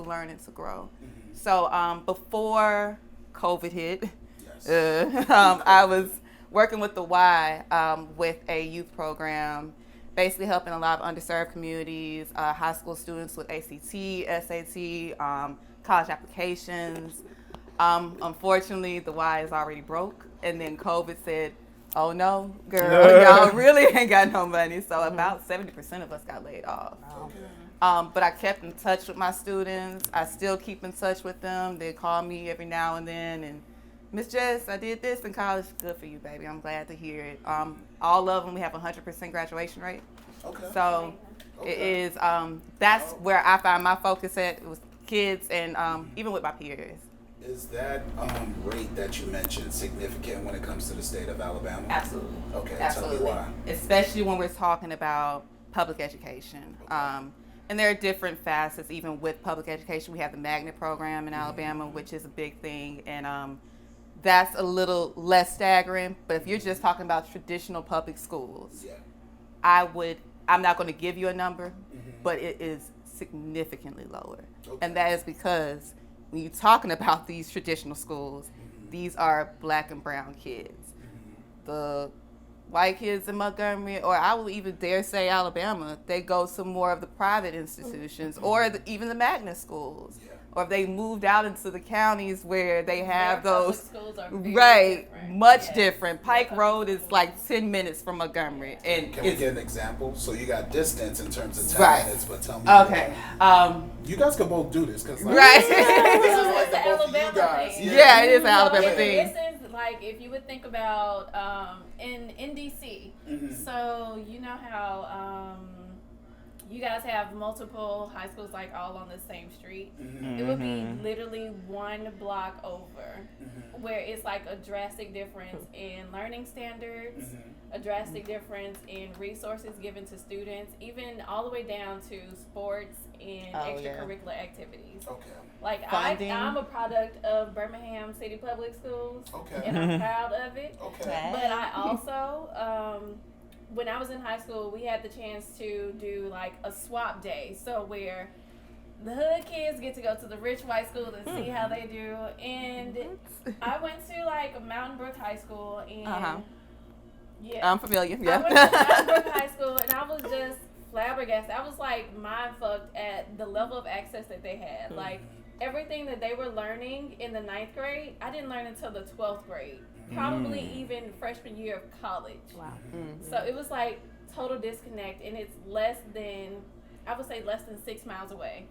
to learn and to grow. So before COVID hit, I was working with the Y with a youth program, basically helping a lot of underserved communities, high school students with ACT, SAT, college applications. Unfortunately, the Y is already broke, and then COVID said, oh no, girl, y'all really ain't got no money. So about 70% of us got laid off. But I kept in touch with my students. I still keep in touch with them. They call me every now and then, and Miss Jess, I did this in college. Good for you, baby. I'm glad to hear it. All of them, we have 100% graduation rate. So it is, that's where I find my focus at with kids and even with my peers. Is that rate that you mentioned significant when it comes to the state of Alabama? Absolutely. Okay, absolutely. Tell me why. Especially when we're talking about public education. And there are different facets, even with public education. We have the magnet program in Alabama, which is a big thing. And that's a little less staggering. But if you're just talking about traditional public schools, I'm not going to give you a number, but it is significantly lower. And that is because when you're talking about these traditional schools, these are black and brown kids. The white kids in Montgomery, or I will even dare say Alabama, they go to more of the private institutions or even the magnet schools. Or if they moved out into the counties where they have those, schools are much different. Pike Road is like 10 minutes from Montgomery. And can we get an example? So you got distance in terms of 10 minutes, but tell me. Okay. You guys can both do this because this is like the both of you guys. Yeah, it is an Alabama thing. Distance, like if you would think about in DC, so you know how you guys have multiple high schools like all on the same street. It would be literally one block over where it's like a drastic difference in learning standards, a drastic difference in resources given to students, even all the way down to sports and extracurricular activities. Like I'm a product of Birmingham City Public Schools, and I'm proud of it. But I also when I was in high school, we had the chance to do like a swap day. So where the hood kids get to go to the rich white school and see how they do. And I went to like Mountain Brook High School and I'm familiar. I went to Mountain Brook High School and I was just flabbergasted. I was like mind fucked at the level of access that they had. Like everything that they were learning in the 9th grade, I didn't learn until the 12th grade. Probably even freshman year of college. Wow. So it was like total disconnect, and it's less than 6 miles away.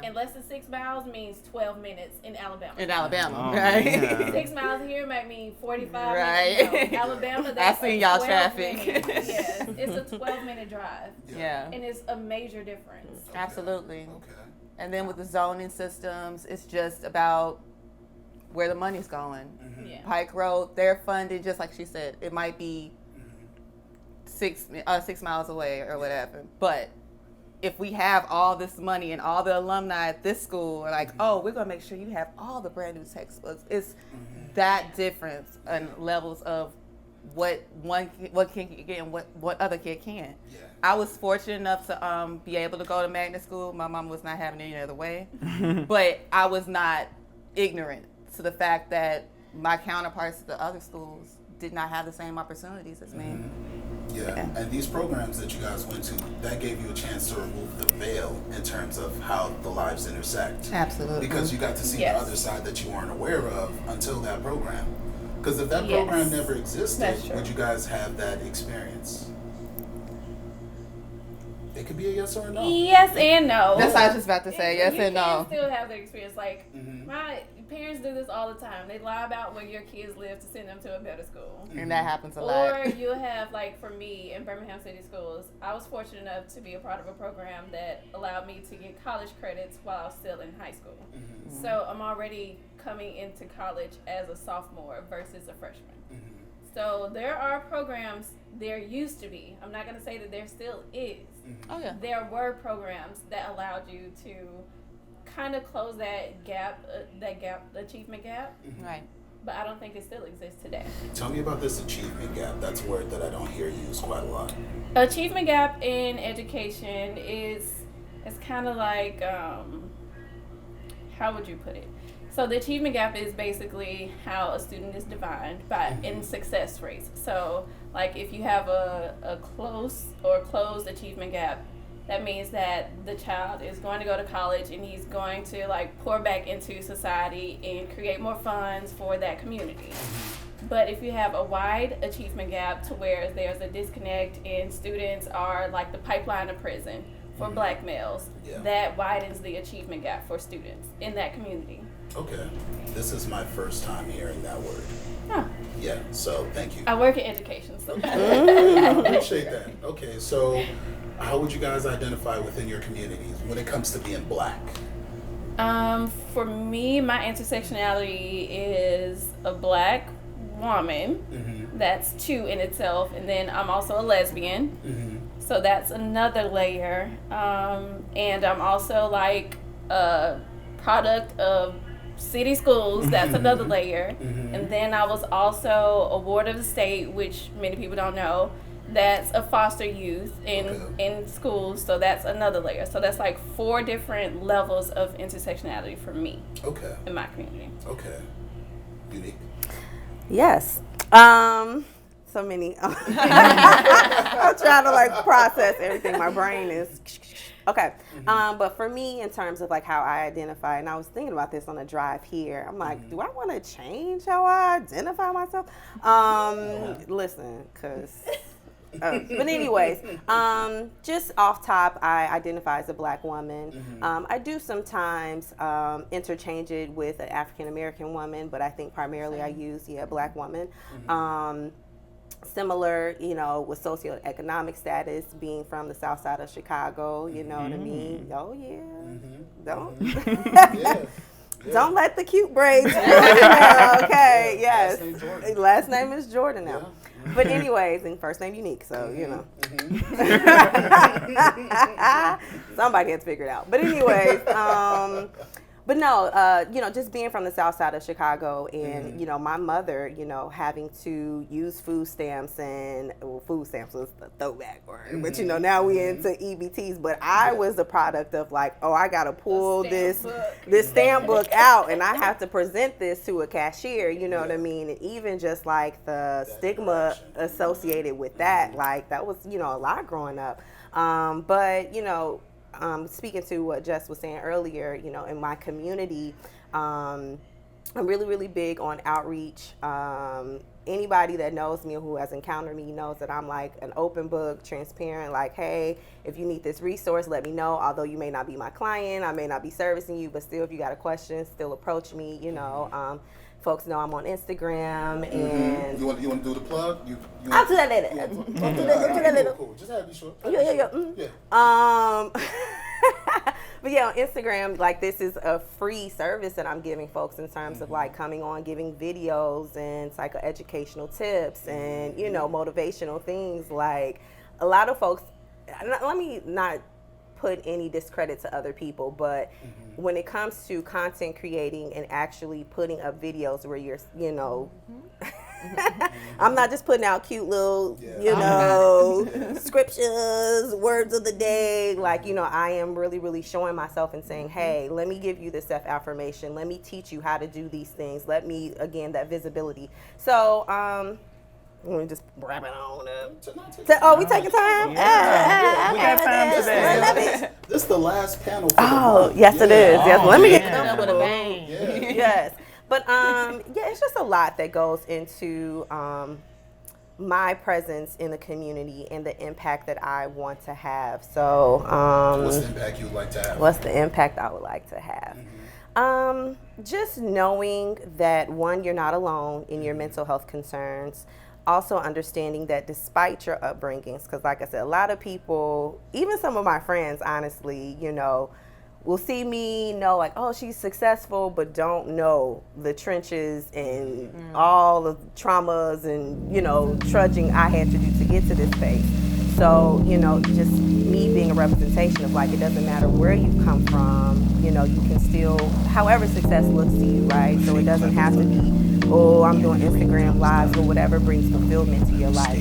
And less than 6 miles means 12 minutes in Alabama. Right? 6 miles here might mean 45 minutes. No, Alabama, that's I seen y'all traffic. Yes, it's a 12-minute drive. And it's a major difference. Absolutely. And then with the zoning systems, it's just about where the money's going. Pike Road, they're funded, just like she said, it might be 6 miles away or whatever. But if we have all this money and all the alumni at this school are like, oh, we're going to make sure you have all the brand new textbooks. It's that difference in levels of what kid can get and what other kid can. I was fortunate enough to be able to go to magnet school. My mom was not having it any other way. But I was not ignorant to the fact that my counterparts at the other schools did not have the same opportunities as me. And these programs that you guys went to, that gave you a chance to remove the veil in terms of how the lives intersect. Absolutely. Because you got to see the other side that you weren't aware of until that program. Because if that program never existed, would you guys have that experience? It could be a yes or a no. Yes and no. That's what I was just about to say. Yes and no. You still have the experience. Like my parents do this all the time. They lie about where your kids live to send them to a better school. And that happens a lot. Or you'll have, like for me in Birmingham City Schools, I was fortunate enough to be a part of a program that allowed me to get college credits while I was still in high school. So I'm already coming into college as a sophomore versus a freshman. So there are programs, there used to be, I'm not going to say that there still is. There were programs that allowed you to kind of close that achievement gap. Right. But I don't think it still exists today. Tell me about this achievement gap. That's a word that I don't hear used quite a lot. Achievement gap in education is kind of like how would you put it? So the achievement gap is basically how a student is defined by in success rates. So like if you have a close or closed achievement gap, that means that the child is going to go to college and he's going to like pour back into society and create more funds for that community. But if you have a wide achievement gap to where there's a disconnect and students are like the pipeline of prison for black males, that widens the achievement gap for students in that community. Okay. This is my first time hearing that word. Huh. Yeah, so thank you. I work in education, so. I appreciate that. Okay, so how would you guys identify within your communities when it comes to being black? For me, my intersectionality is a black woman. That's two in itself, and then I'm also a lesbian. So that's another layer. And I'm also like a product of city schools. That's another layer. And then I was also a ward of the state, which many people don't know. That's a foster youth in schools, so that's another layer. So that's like 4 different levels of intersectionality for me. Okay. In my community. Okay. Unique. Yes. So many. I'm trying to like process everything. My brain is okay. But for me, in terms of like how I identify, and I was thinking about this on a drive here. I'm like, do I want to change how I identify myself? Listen, because. But anyways, just off top, I identify as a black woman. I do sometimes interchange it with an African American woman, but I think primarily I use black woman. Similar, with socioeconomic status, being from the south side of Chicago, you know what I mean? Oh yeah, don't let the cute braids ruin you now, okay? Yes, last name is Jordan now. But anyways, and first name Unique, so somebody had to figure it out. But anyways, but no, just being from the south side of Chicago and, my mother, having to use food stamps and, food stamps was the throwback word, but, now we into EBTs. But I was the product of like, I got to pull this stamp book out and I have to present this to a cashier, you know what I mean? And even just like the stigma associated with that, like that was, a lot growing up. But, speaking to what Jess was saying earlier, in my community, I'm really, really big on outreach. Anybody that knows me or who has encountered me knows that I'm like an open book, transparent, like, hey, if you need this resource, let me know. Although you may not be my client, I may not be servicing you, but still, if you got a question, still approach me, Folks know I'm on Instagram and you want to do the plug? I'll do that later. Cool. Just have to be sure. But yeah, on Instagram, like this is a free service that I'm giving folks in terms of like coming on, giving videos and psychoeducational tips and motivational things. Like a lot of folks, let me not put any discredit to other people, but when it comes to content creating and actually putting up videos where you're, I'm not just putting out cute little, scriptures, words of the day. Like, I am really, really showing myself and saying, hey, let me give you this self-affirmation. Let me teach you how to do these things. Let me, again, that visibility. So, we just wrap it on up. We taking time? We got time today. This is the last panel for the month. Yes, it is. Yes, let me get comfortable. With a bang. Yes. But, it's just a lot that goes into my presence in the community and the impact that I want to have. So, what's the impact you would like to have? What's the impact I would like to have? Just knowing that, one, you're not alone in your mental health concerns. Also understanding that despite your upbringings, because like I said, a lot of people, even some of my friends, honestly, will see me, know like, oh, she's successful, but don't know the trenches and all the traumas and, trudging I had to do to get to this space. So, just me being a representation of like, it doesn't matter where you've come from, you can still, however success looks to you, right? So it doesn't have to be, I'm doing Instagram lives or whatever brings fulfillment to your life.